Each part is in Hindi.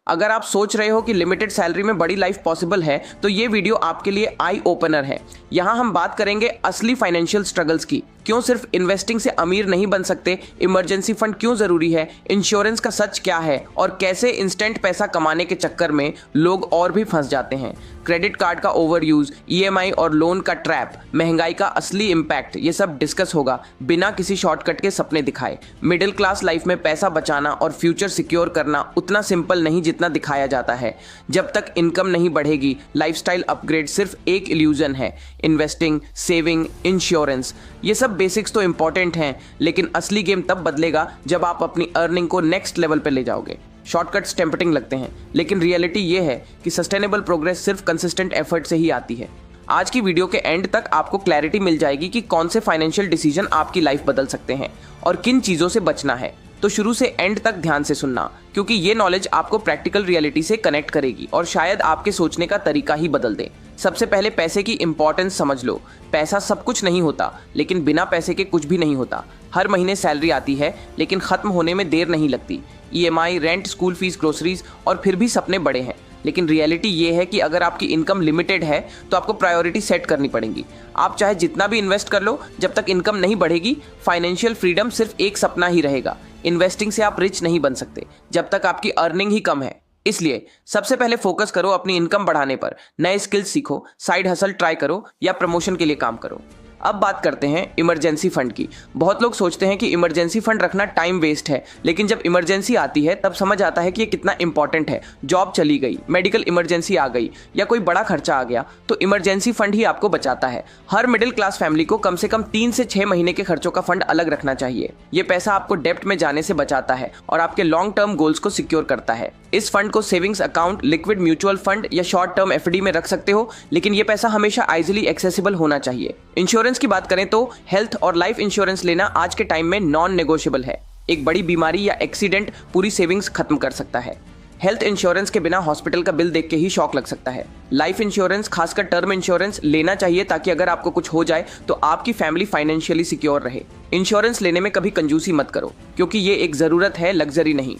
अगर आप सोच रहे हो कि लिमिटेड सैलरी में बड़ी लाइफ पॉसिबल है तो ये वीडियो आपके लिए आई ओपनर है। यहाँ हम बात करेंगे असली फाइनेंशियल स्ट्रगल्स की, क्यों सिर्फ इन्वेस्टिंग से अमीर नहीं बन सकते, इमरजेंसी फंड क्यों जरूरी है, इंश्योरेंस का सच क्या है और कैसे इंस्टेंट पैसा कमाने के चक्कर में लोग और भी फंस जाते हैं। क्रेडिट कार्ड का ओवर यूज, ईएमआई और लोन का ट्रैप, महंगाई का असली इम्पैक्ट, ये सब डिस्कस होगा बिना किसी शॉर्टकट के सपने दिखाए। मिडिल क्लास लाइफ में पैसा बचाना और फ्यूचर सिक्योर करना उतना सिंपल नहीं जितना दिखाया जाता है। जब तक इनकम नहीं बढ़ेगी, लाइफस्टाइल अपग्रेड सिर्फ एक इल्यूजन है। इन्वेस्टिंग, सेविंग, इंश्योरेंस, ये सब बेसिक्स तो इंपॉर्टेंट हैं, लेकिन असली गेम तब बदलेगा जब आप अपनी अर्निंग को नेक्स्ट लेवल पे ले जाओगे। शॉर्टकट्स टेम्पटिंग लगते हैं, लेकिन रियलिटी ये है कि सस्टेनेबल प्रोग्रेस सिर्फ कंसिस्टेंट एफर्ट से ही आती है। आज की वीडियो के एंड तक आपको क्लैरिटी मिल जाएगी कि कौन से फाइनेंशियल डिसीजन आपकी लाइफ बदल सकते हैं और किन चीज़ों से बचना है। तो शुरू से एंड तक ध्यान से सुनना, क्योंकि ये नॉलेज आपको प्रैक्टिकल रियलिटी से कनेक्ट करेगी और शायद आपके सोचने का तरीका ही बदल दे। सबसे पहले पैसे की इंपॉर्टेंस समझ लो। पैसा सब कुछ नहीं होता, लेकिन बिना पैसे के कुछ भी नहीं होता। हर महीने सैलरी आती है, लेकिन खत्म होने में देर नहीं लगती। EMI, rent, school fees, groceries और फिर भी सपने बड़े हैं। लेकिन रियलिटी ये है कि अगर आपकी इनकम लिमिटेड है तो आपको प्रायोरिटी सेट करनी पड़ेगी। आप चाहे जितना भी इन्वेस्ट कर लो, जब तक इनकम नहीं बढ़ेगी, फाइनेंशियल फ्रीडम सिर्फ एक सपना ही रहेगा। इन्वेस्टिंग से आप रिच नहीं बन सकते जब तक आपकी अर्निंग ही कम है। इसलिए सबसे पहले फोकस करो अपनी इनकम बढ़ाने पर। नए स्किल्स सीखो, साइड हसल ट्राई करो या प्रमोशन के लिए काम करो। अब बात करते हैं इमरजेंसी फंड की। बहुत लोग सोचते हैं कि इमरजेंसी फंड रखना टाइम वेस्ट है, लेकिन जब इमरजेंसी आती है तब समझ आता है कि ये कितना इंपॉर्टेंट है। जॉब चली गई, मेडिकल इमरजेंसी आ गई या कोई बड़ा खर्चा आ गया तो इमरजेंसी फंड ही आपको बचाता है। हर मिडिल क्लास फैमिली को कम से कम 3 से 6 महीने के खर्चों का फंड अलग रखना चाहिए। ये पैसा आपको डेब्ट में जाने से बचाता है और आपके लॉन्ग टर्म गोल्स को सिक्योर करता है। इस फंड को savings account, liquid mutual fund या शॉर्ट टर्म एफडी में रख सकते हो, लेकिन ये पैसा हमेशा इजीली एक्सेसिबल होना चाहिए। इंश्योरेंस की बात करें तो हेल्थ और लाइफ इंश्योरेंस लेना आज के टाइम में नॉन नेगोशिएबल है। एक बड़ी बीमारी या एक्सीडेंट पूरी सेविंग्स खत्म कर सकता है। हेल्थ इंश्योरेंस के बिना हॉस्पिटल का बिल देख के ही शॉक लग सकता है। लाइफ इंश्योरेंस, खासकर टर्म इंश्योरेंस लेना चाहिए ताकि अगर आपको कुछ हो जाए तो आपकी फैमिली फाइनेंशियली सिक्योर रहे। इंश्योरेंस लेने में कभी कंजूसी मत करो, क्योंकि ये एक जरूरत है, लग्जरी नहीं।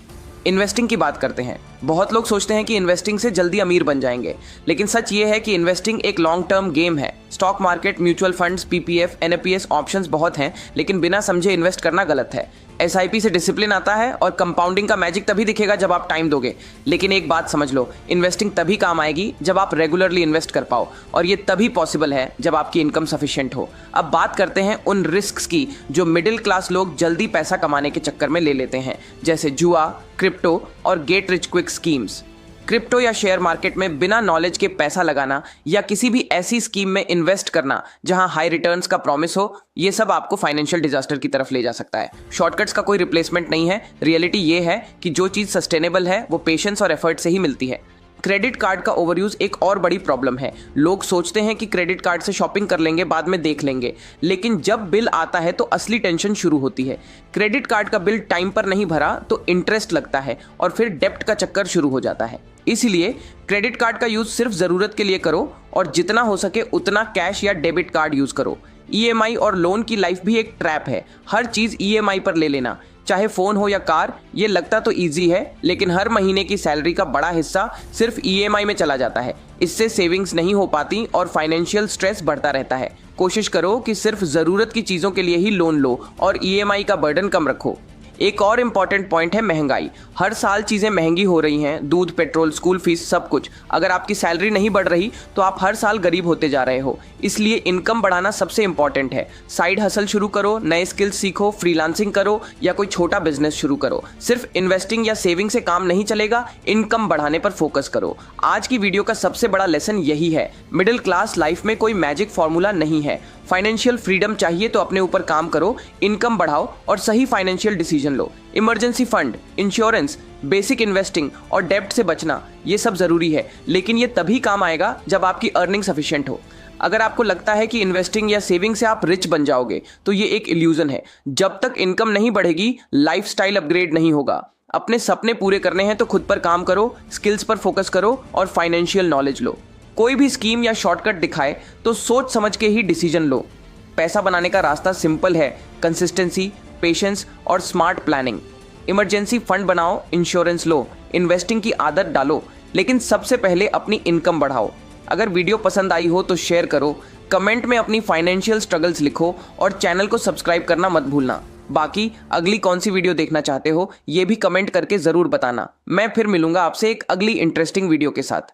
इन्वेस्टिंग की बात करते हैं। बहुत लोग सोचते हैं कि इन्वेस्टिंग से जल्दी अमीर बन जाएंगे, लेकिन सच ये है कि इन्वेस्टिंग एक लॉन्ग टर्म गेम है। Stock market, mutual funds, PPF, NPS options बहुत हैं, लेकिन बिना समझे इन्वेस्ट करना गलत है। एसआईपी से डिसिप्लिन आता है और कंपाउंडिंग का मैजिक तभी दिखेगा जब आप टाइम दोगे। लेकिन एक बात समझ लो, इन्वेस्टिंग तभी काम आएगी जब आप रेगुलरली इन्वेस्ट कर पाओ, और ये तभी पॉसिबल है जब आपकी इनकम सफिशिएंट हो। अब बात करते हैं उन रिस्क्स की जो मिडिल क्लास लोग जल्दी पैसा कमाने के चक्कर में ले लेते हैं, जैसे जुआ, क्रिप्टो और get rich quick schemes. Crypto या शेयर मार्केट में बिना नॉलेज के पैसा लगाना या किसी भी ऐसी स्कीम में इन्वेस्ट करना जहां हाई रिटर्न्स का प्रॉमिस हो, ये सब आपको फाइनेंशियल डिजास्टर की तरफ ले जा सकता है। शॉर्टकट्स का कोई रिप्लेसमेंट नहीं है। रियलिटी ये है कि जो चीज़ सस्टेनेबल है वो पेशेंस और एफर्ट से ही मिलती है। क्रेडिट कार्ड का ओवरयूज एक और बड़ी प्रॉब्लम है। लोग सोचते हैं कि क्रेडिट कार्ड से शॉपिंग कर लेंगे, बाद में देख लेंगे, लेकिन जब बिल आता है तो असली टेंशन शुरू होती है। क्रेडिट कार्ड का बिल टाइम पर नहीं भरा तो इंटरेस्ट लगता है और फिर डेब्ट का चक्कर शुरू हो जाता है। इसीलिए क्रेडिट कार्ड का यूज सिर्फ जरूरत के लिए करो और जितना हो सके उतना कैश या डेबिट कार्ड यूज करो। ईएमआई और लोन की लाइफ भी एक ट्रैप है। हर चीज ईएमआई पर ले लेना, चाहे फोन हो या कार। ये लगता तो इजी है, लेकिन हर महीने की सैलरी का बड़ा हिस्सा सिर्फ ईएमआई में चला जाता है। इससे सेविंग्स नहीं हो पाती और फाइनेंशियल स्ट्रेस बढ़ता रहता है। कोशिश करो कि सिर्फ जरूरत की चीजों के लिए ही लोन लो और ईएमआई का बर्डन कम रखो। एक और इम्पॉर्टेंट पॉइंट है महंगाई। हर साल चीज़ें महंगी हो रही हैं, दूध, पेट्रोल, स्कूल फीस, सब कुछ। अगर आपकी सैलरी नहीं बढ़ रही तो आप हर साल गरीब होते जा रहे हो। इसलिए इनकम बढ़ाना सबसे इंपॉर्टेंट है। साइड हसल शुरू करो, नए स्किल्स सीखो, फ्रीलांसिंग करो या कोई छोटा बिजनेस शुरू करो। सिर्फ इन्वेस्टिंग या सेविंग से काम नहीं चलेगा, इनकम बढ़ाने पर फोकस करो। आज की वीडियो का सबसे बड़ा लेसन यही है, मिडिल क्लास लाइफ में कोई मैजिक फॉर्मूला नहीं है। फाइनेंशियल फ्रीडम चाहिए तो अपने ऊपर काम करो, इनकम बढ़ाओ और सही फाइनेंशियल डिसीजन लो। Emergency fund, insurance, basic investing और डेब्ट से बचना, ये सब जरूरी है, लेकिन ये तभी काम आएगा जब आपकी अर्निंग सफिशिएंट हो। अगर आपको लगता है कि इन्वेस्टिंग या सेविंग से आप रिच बन जाओगे तो ये एक इल्यूजन है। जब तक इनकम नहीं बढ़ेगी, लाइफस्टाइल अपग्रेड नहीं होगा। अपने सपने पूरे करने हैं तो खुद पर काम करो, स्किल्स पर फोकस करो और फाइनेंशियल नॉलेज लो। कोई भी स्कीम या शॉर्टकट दिखाए तो सोच समझ के ही डिसीजन लो। पैसा बनाने का रास्ता सिंपल है, कंसिस्टेंसी, पेशेंस और स्मार्ट प्लानिंग। इमरजेंसी फंड बनाओ, इंश्योरेंस लो, इन्वेस्टिंग की आदत डालो, लेकिन सबसे पहले अपनी इनकम बढ़ाओ। अगर वीडियो पसंद आई हो तो शेयर करो, कमेंट में अपनी फाइनेंशियल स्ट्रगल्स लिखो और चैनल को सब्सक्राइब करना मत भूलना। बाकी अगली कौन सी वीडियो देखना चाहते हो ये भी कमेंट करके ज़रूर बताना। मैं फिर मिलूंगा आपसे एक अगली इंटरेस्टिंग वीडियो के साथ।